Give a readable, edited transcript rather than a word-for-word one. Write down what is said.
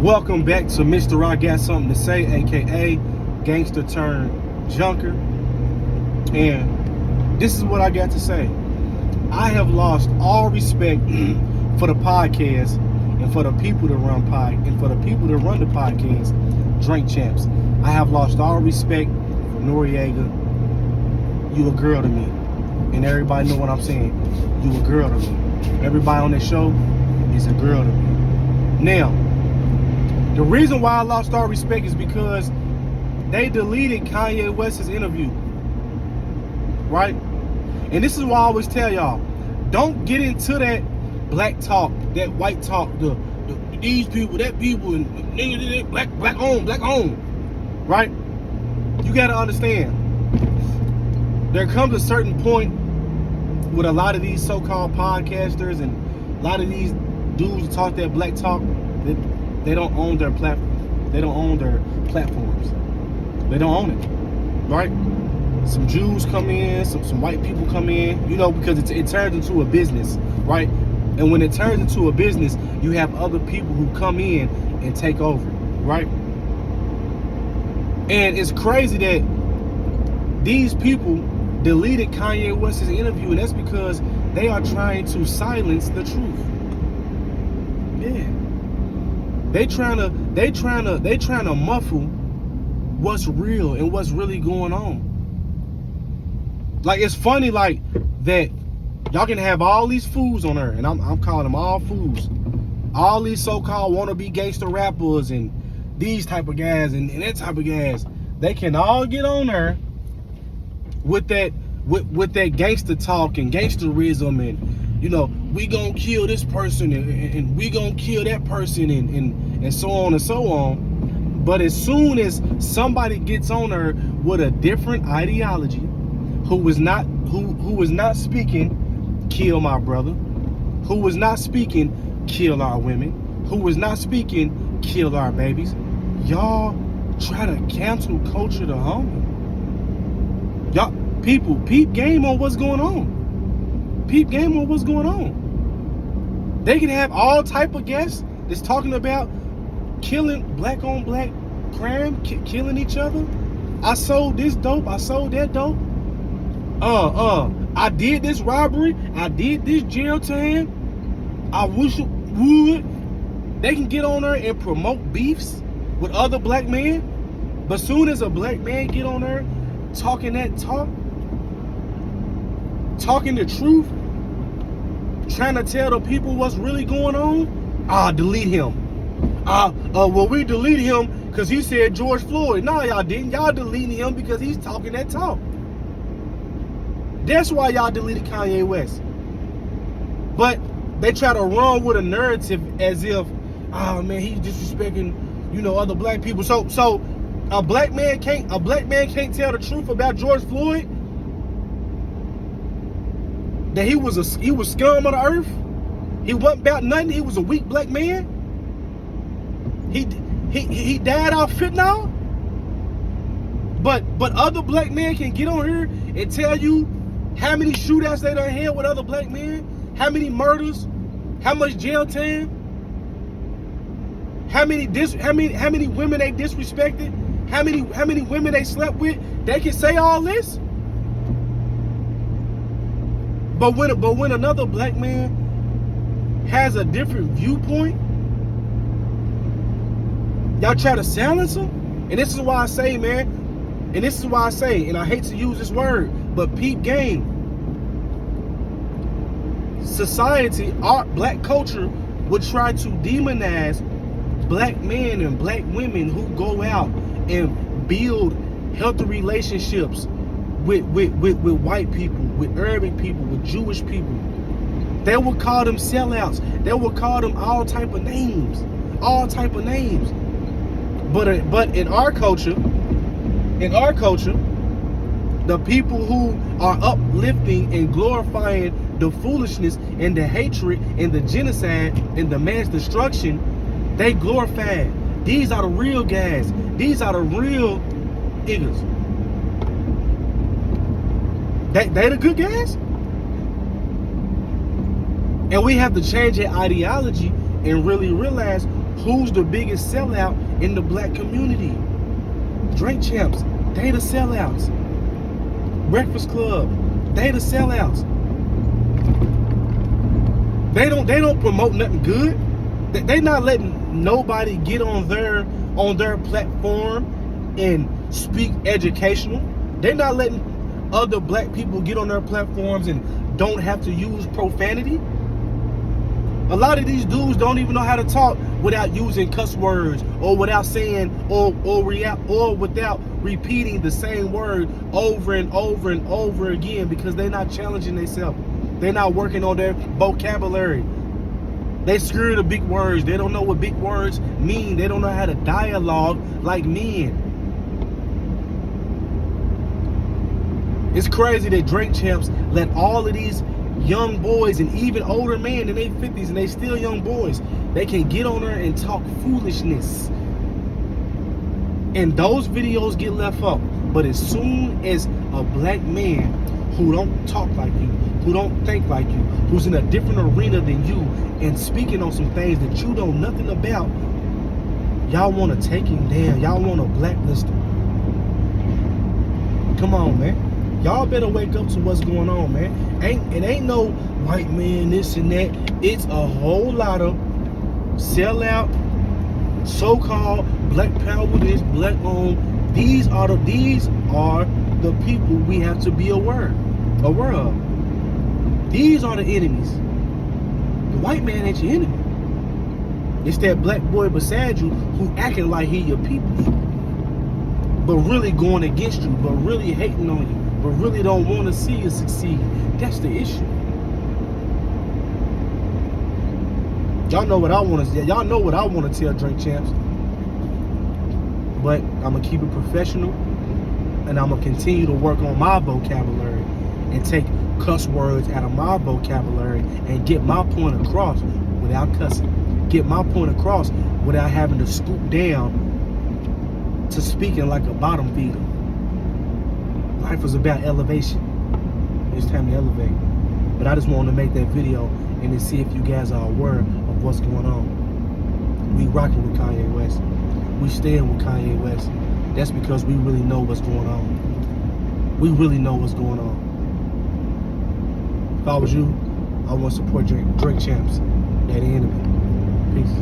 Welcome back to Mr. I Got Something to Say, aka Gangster Turned Junker. And this is what I got to say. I have lost all respect for the podcast and for the people that run the podcast, Drink Champs. I have lost all respect for Noriega. You a girl to me. And everybody know what I'm saying. You a girl to me. Everybody on that show is a girl to me. Now, the reason why I lost all respect is because they deleted Kanye West's interview. Right? And this is why I always tell y'all, don't get into that black talk, that white talk, these people, that people, and nigga, black on. Right? You gotta understand, there comes a certain point with a lot of these so-called podcasters and a lot of these dudes who talk that black talk, that they don't own their platform. They don't own their platforms. They don't own it, right? Some Jews come in, some white people come in, because it turns into a business, right? And when it turns into a business, you have other people who come in and take over, right? And it's crazy that these people deleted Kanye West's interview, and that's because they are trying to silence the truth. Yeah. They trying to muffle what's real and what's really going on. Like, it's funny, like, that y'all can have all these fools on her, and I'm calling them all fools. All these so-called wannabe gangster rappers and these type of guys and that type of guys, they can all get on her with that gangster talk and gangsterism and we gonna kill this person and we gonna kill that person and so on and so on. But as soon as somebody gets on her with a different ideology, who is not speaking kill my brother, who is not speaking kill our women, who is not speaking kill our babies, y'all try to cancel culture the homie. Y'all people peep game on what's going on. Peep game on what's going on. They can have all type of guests that's talking about killing black on black crime, killing each other. I sold this dope, I sold that dope. I did this robbery, I did this jail time. I wish it would. They can get on there and promote beefs with other black men. But soon as a black man get on there talking that talk, talking the truth, trying to tell the people what's really going on, delete him. Well, we deleted him because he said George Floyd. No, y'all didn't. Y'all deleted him because he's talking that talk. That's why y'all deleted Kanye West. But they try to run with a narrative as if, oh man, he's disrespecting, other black people. So a black man can't tell the truth about George Floyd. That he was scum of the earth. He wasn't about nothing. He was a weak black man. He died off fentanyl. But other black men can get on here and tell you how many shootouts they done had with other black men, how many murders, how much jail time, how many women they disrespected, how many women they slept with. They can say all this. But when another black man has a different viewpoint, y'all try to silence him. And this is why I say, man, and I hate to use this word, but peep game. Society, our black culture would try to demonize black men and black women who go out and build healthy relationships with white people, with Arabic people, with Jewish people. They will call them sellouts. They will call them all type of names. But in our culture, the people who are uplifting and glorifying the foolishness and the hatred and the genocide and the mass destruction, they glorify. These are the real guys. These are the real niggas. They the good guys? And we have to change our ideology and really realize Who's the biggest sellout in the black community? Drink Champs, they the sellouts. Breakfast Club, they the sellouts. They don't promote nothing good. They not letting nobody get on their platform and speak educational. They're not letting other black people get on their platforms and don't have to use profanity. A lot of these dudes don't even know how to talk without using cuss words, or without saying or without repeating the same word over and over and over again, because they're not challenging themselves. They're not working on their vocabulary. They scared of big words. They don't know what big words mean. They don't know how to dialogue like men. It's crazy that Drink Champs let all of these young boys and even older men in their 50s, and they still young boys, they can get on there and talk foolishness. And those videos get left up. But as soon as a black man who don't talk like you, who don't think like you, who's in a different arena than you, and speaking on some things that you know nothing about, y'all want to take him down. Y'all want to blacklist him. Come on, man. Y'all better wake up to what's going on, man. It ain't no white man this and that. It's a whole lot of sellout, so-called black power this, black owned. These are the people we have to be aware of. These are the enemies. The white man ain't your enemy. It's that black boy beside you who acting like he your people, but really going against you, but really hating on you, but really don't want to see you succeed. That's the issue. Y'all know what I want to. Y'all know what I want to tell Drink Champs. But I'm gonna keep it professional, and I'm gonna continue to work on my vocabulary and take cuss words out of my vocabulary and get my point across without cussing. Get my point across without having to scoop down to speaking like a bottom feeder. Life is about elevation. It's time to elevate. But I just wanted to make that video and to see if you guys are aware of what's going on. We rocking with Kanye West. We staying with Kanye West. That's because we really know what's going on. We really know what's going on. If I was you, I want to support Drink Champs. They're the enemy. Peace.